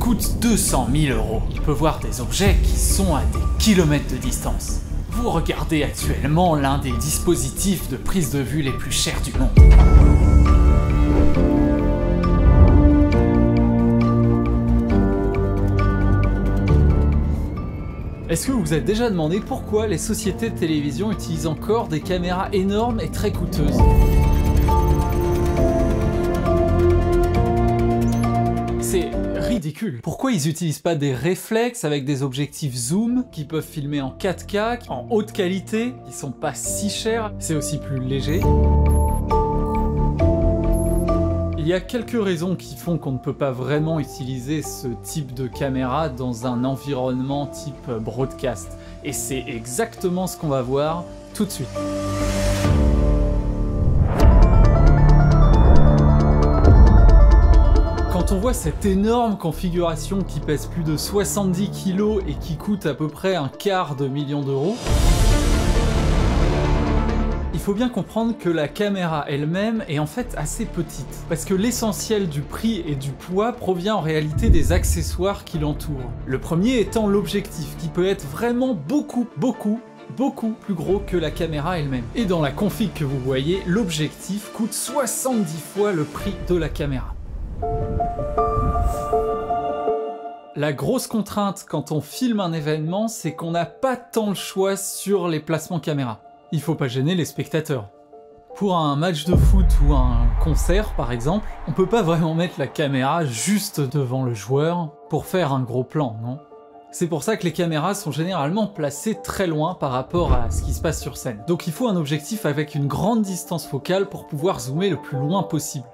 coûte 200 000 €. Il peut voir des objets qui sont à des kilomètres de distance. Vous regardez actuellement l'un des dispositifs de prise de vue les plus chers du monde. Est-ce que vous vous êtes déjà demandé pourquoi les sociétés de télévision utilisent encore des caméras énormes et très coûteuses? C'est ridicule. Pourquoi ils n'utilisent pas des réflexes avec des objectifs zoom qui peuvent filmer en 4K, en haute qualité, qui sont pas si chers, c'est aussi plus léger? Il y a quelques raisons qui font qu'on ne peut pas vraiment utiliser ce type de caméra dans un environnement type broadcast. Et c'est exactement ce qu'on va voir tout de suite. Quand on voit cette énorme configuration qui pèse plus de 70 kg et qui coûte à peu près $250 000, il faut bien comprendre que la caméra elle-même est en fait assez petite, parce que l'essentiel du prix et du poids provient en réalité des accessoires qui l'entourent. Le premier étant l'objectif, qui peut être vraiment beaucoup plus gros que la caméra elle-même. Et dans la config que vous voyez, l'objectif coûte 70 fois le prix de la caméra. La grosse contrainte quand on filme un événement, c'est qu'on n'a pas tant le choix sur les placements caméra. Il faut pas gêner les spectateurs. Pour un match de foot ou un concert par exemple, on peut pas vraiment mettre la caméra juste devant le joueur pour faire un gros plan, non? C'est pour ça que les caméras sont généralement placées très loin par rapport à ce qui se passe sur scène. Donc il faut un objectif avec une grande distance focale pour pouvoir zoomer le plus loin possible.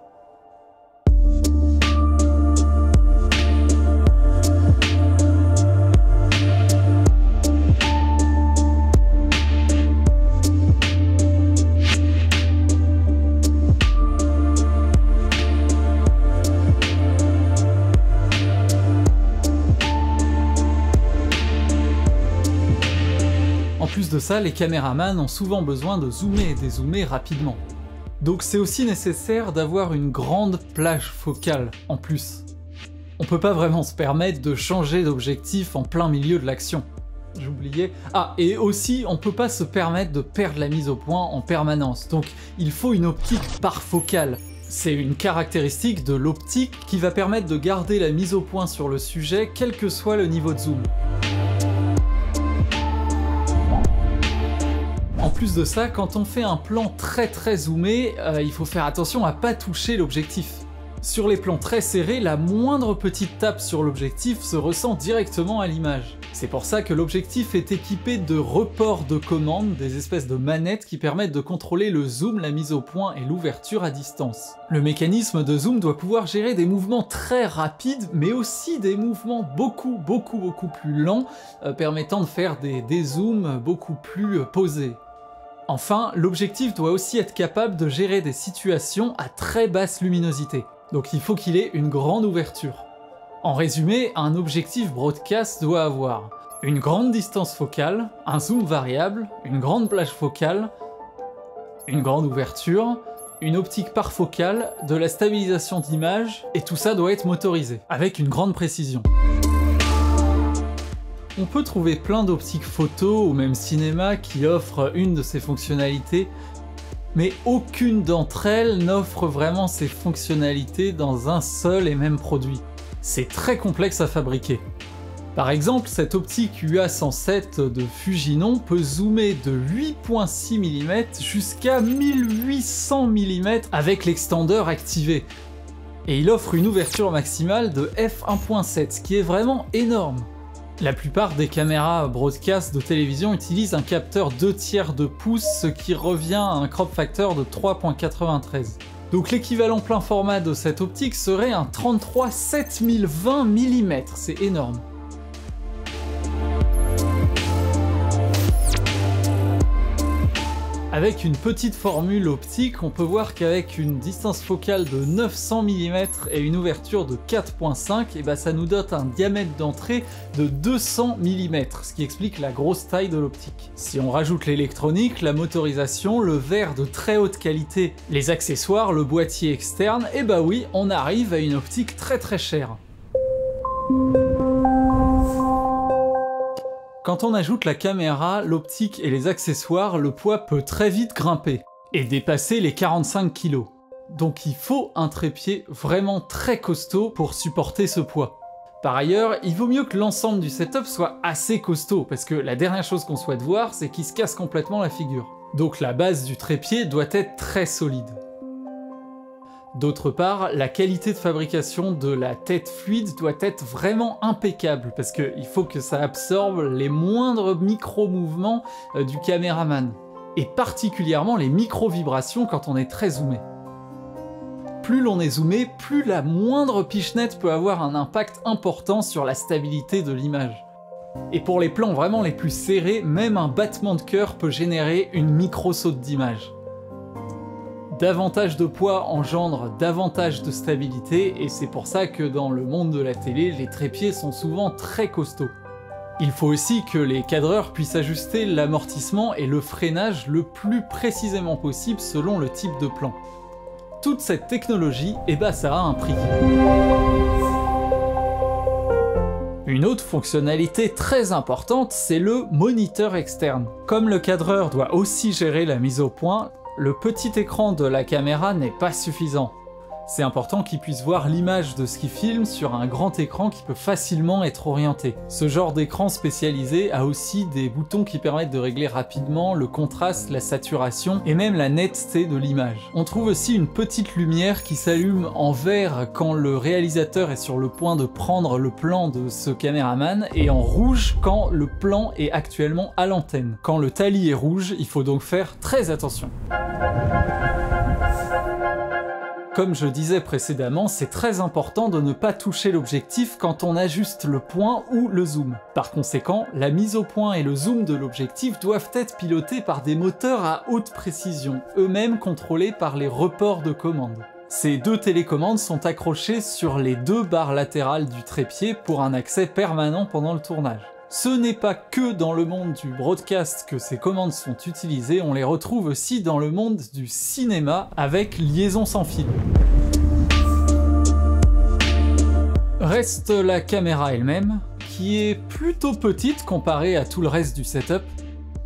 En plus de ça, les caméramans ont souvent besoin de zoomer et dézoomer rapidement. Donc c'est aussi nécessaire d'avoir une grande plage focale en plus. On peut pas vraiment se permettre de changer d'objectif en plein milieu de l'action. J'oubliais. Ah, et aussi, on peut pas se permettre de perdre la mise au point en permanence, donc il faut une optique parfocale. C'est une caractéristique de l'optique qui va permettre de garder la mise au point sur le sujet, quel que soit le niveau de zoom. En plus de ça, quand on fait un plan très zoomé, il faut faire attention à pas toucher l'objectif. Sur les plans très serrés, la moindre petite tape sur l'objectif se ressent directement à l'image. C'est pour ça que l'objectif est équipé de reports de commande, des espèces de manettes qui permettent de contrôler le zoom, la mise au point et l'ouverture à distance. Le mécanisme de zoom doit pouvoir gérer des mouvements très rapides, mais aussi des mouvements beaucoup plus lents, permettant de faire des zooms beaucoup plus posés. Enfin, l'objectif doit aussi être capable de gérer des situations à très basse luminosité. Donc il faut qu'il ait une grande ouverture. En résumé, un objectif broadcast doit avoir une grande distance focale, un zoom variable, une grande plage focale, une grande ouverture, une optique parfocale, de la stabilisation d'image, et tout ça doit être motorisé, avec une grande précision. On peut trouver plein d'optiques photo ou même cinéma qui offrent une de ces fonctionnalités, mais aucune d'entre elles n'offre vraiment ces fonctionnalités dans un seul et même produit. C'est très complexe à fabriquer. Par exemple, cette optique UA107 de Fujinon peut zoomer de 8.6 mm jusqu'à 1800 mm avec l'extendeur activé. Et il offre une ouverture maximale de f1.7, ce qui est vraiment énorme. La plupart des caméras broadcast de télévision utilisent un capteur 2/3 de pouce, ce qui revient à un crop factor de 3.93. Donc l'équivalent plein format de cette optique serait un 33 7020 mm, c'est énorme. Avec une petite formule optique, on peut voir qu'avec une distance focale de 900 mm et une ouverture de 4.5, et bah ça nous donne un diamètre d'entrée de 200 mm, ce qui explique la grosse taille de l'optique. Si on rajoute l'électronique, la motorisation, le verre de très haute qualité, les accessoires, le boîtier externe, et bah oui, on arrive à une optique très chère. Quand on ajoute la caméra, l'optique et les accessoires, le poids peut très vite grimper et dépasser les 45 kg. Donc il faut un trépied vraiment très costaud pour supporter ce poids. Par ailleurs, il vaut mieux que l'ensemble du setup soit assez costaud, parce que la dernière chose qu'on souhaite voir, c'est qu'il se casse complètement la figure. Donc la base du trépied doit être très solide. D'autre part, la qualité de fabrication de la tête fluide doit être vraiment impeccable, parce qu'il faut que ça absorbe les moindres micro-mouvements du caméraman, et particulièrement les micro-vibrations quand on est très zoomé. Plus l'on est zoomé, plus la moindre pichenette peut avoir un impact important sur la stabilité de l'image. Et pour les plans vraiment les plus serrés, même un battement de cœur peut générer une micro-saute d'image. Davantage de poids engendre davantage de stabilité, et c'est pour ça que dans le monde de la télé, les trépieds sont souvent très costauds. Il faut aussi que les cadreurs puissent ajuster l'amortissement et le freinage le plus précisément possible selon le type de plan. Toute cette technologie, ça a un prix. Une autre fonctionnalité très importante, c'est le moniteur externe. Comme le cadreur doit aussi gérer la mise au point, le petit écran de la caméra n'est pas suffisant. C'est important qu'il puisse voir l'image de ce qu'il filme sur un grand écran qui peut facilement être orienté. Ce genre d'écran spécialisé a aussi des boutons qui permettent de régler rapidement le contraste, la saturation et même la netteté de l'image. On trouve aussi une petite lumière qui s'allume en vert quand le réalisateur est sur le point de prendre le plan de ce caméraman et en rouge quand le plan est actuellement à l'antenne. Quand le tali est rouge, il faut donc faire très attention. Comme je disais précédemment, c'est très important de ne pas toucher l'objectif quand on ajuste le point ou le zoom. Par conséquent, la mise au point et le zoom de l'objectif doivent être pilotés par des moteurs à haute précision, eux-mêmes contrôlés par les reports de commande. Ces deux télécommandes sont accrochées sur les deux barres latérales du trépied pour un accès permanent pendant le tournage. Ce n'est pas que dans le monde du broadcast que ces commandes sont utilisées, on les retrouve aussi dans le monde du cinéma avec liaison sans fil. Reste la caméra elle-même, qui est plutôt petite comparée à tout le reste du setup,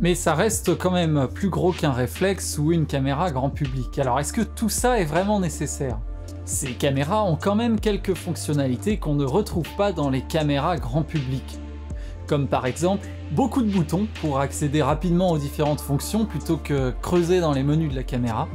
mais ça reste quand même plus gros qu'un réflexe ou une caméra grand public. Alors est-ce que tout ça est vraiment nécessaire ? Ces caméras ont quand même quelques fonctionnalités qu'on ne retrouve pas dans les caméras grand public. Comme par exemple, beaucoup de boutons pour accéder rapidement aux différentes fonctions plutôt que creuser dans les menus de la caméra,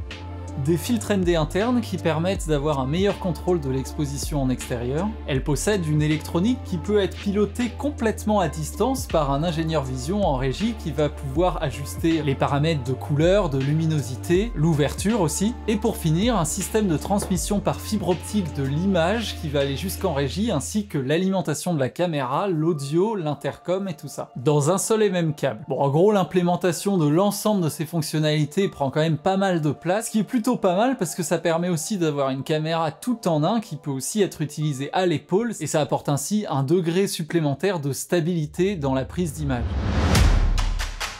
des filtres ND internes qui permettent d'avoir un meilleur contrôle de l'exposition en extérieur. Elle possède une électronique qui peut être pilotée complètement à distance par un ingénieur vision en régie qui va pouvoir ajuster les paramètres de couleur, de luminosité, l'ouverture aussi, et pour finir, un système de transmission par fibre optique de l'image qui va aller jusqu'en régie, ainsi que l'alimentation de la caméra, l'audio, l'intercom et tout ça, dans un seul et même câble. Bon, en gros, l'implémentation de l'ensemble de ces fonctionnalités prend quand même pas mal de place, ce qui est plutôt pas mal parce que ça permet aussi d'avoir une caméra tout en un qui peut aussi être utilisée à l'épaule et ça apporte ainsi un degré supplémentaire de stabilité dans la prise d'image.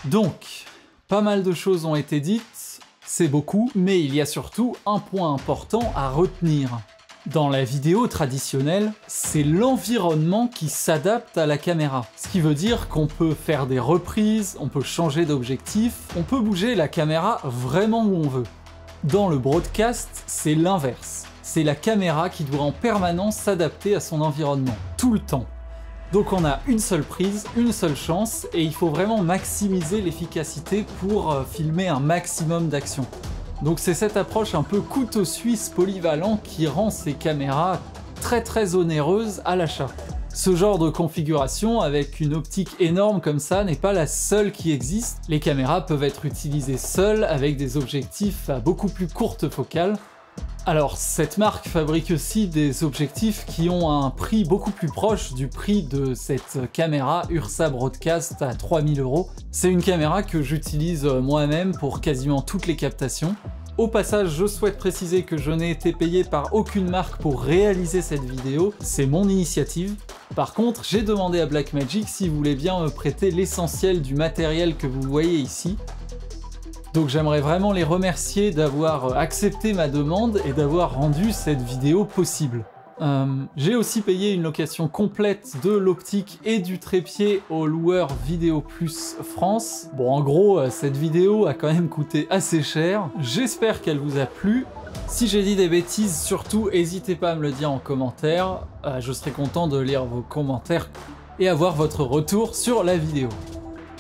Donc, pas mal de choses ont été dites, c'est beaucoup, mais il y a surtout un point important à retenir. Dans la vidéo traditionnelle, c'est l'environnement qui s'adapte à la caméra. Ce qui veut dire qu'on peut faire des reprises, on peut changer d'objectif, on peut bouger la caméra vraiment où on veut. Dans le broadcast, c'est l'inverse. C'est la caméra qui doit en permanence s'adapter à son environnement, tout le temps. Donc on a une seule prise, une seule chance, et il faut vraiment maximiser l'efficacité pour filmer un maximum d'actions. Donc c'est cette approche un peu couteau suisse polyvalent qui rend ces caméras très onéreuses à l'achat. Ce genre de configuration avec une optique énorme comme ça n'est pas la seule qui existe. Les caméras peuvent être utilisées seules avec des objectifs à beaucoup plus courte focale. Alors cette marque fabrique aussi des objectifs qui ont un prix beaucoup plus proche du prix de cette caméra Ursa Broadcast à 3000 €. C'est une caméra que j'utilise moi-même pour quasiment toutes les captations. Au passage, je souhaite préciser que je n'ai été payé par aucune marque pour réaliser cette vidéo, c'est mon initiative. Par contre, j'ai demandé à Blackmagic s'ils voulaient bien me prêter l'essentiel du matériel que vous voyez ici. Donc j'aimerais vraiment les remercier d'avoir accepté ma demande et d'avoir rendu cette vidéo possible. J'ai aussi payé une location complète de l'optique et du trépied au loueur Vidéo Plus France. Bon, en gros, cette vidéo a quand même coûté assez cher. J'espère qu'elle vous a plu. Si j'ai dit des bêtises, surtout, n'hésitez pas à me le dire en commentaire. Je serai content de lire vos commentaires et avoir votre retour sur la vidéo.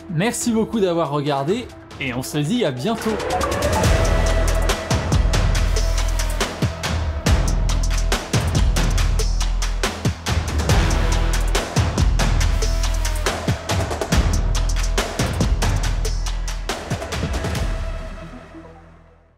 Merci beaucoup d'avoir regardé et on se dit à bientôt.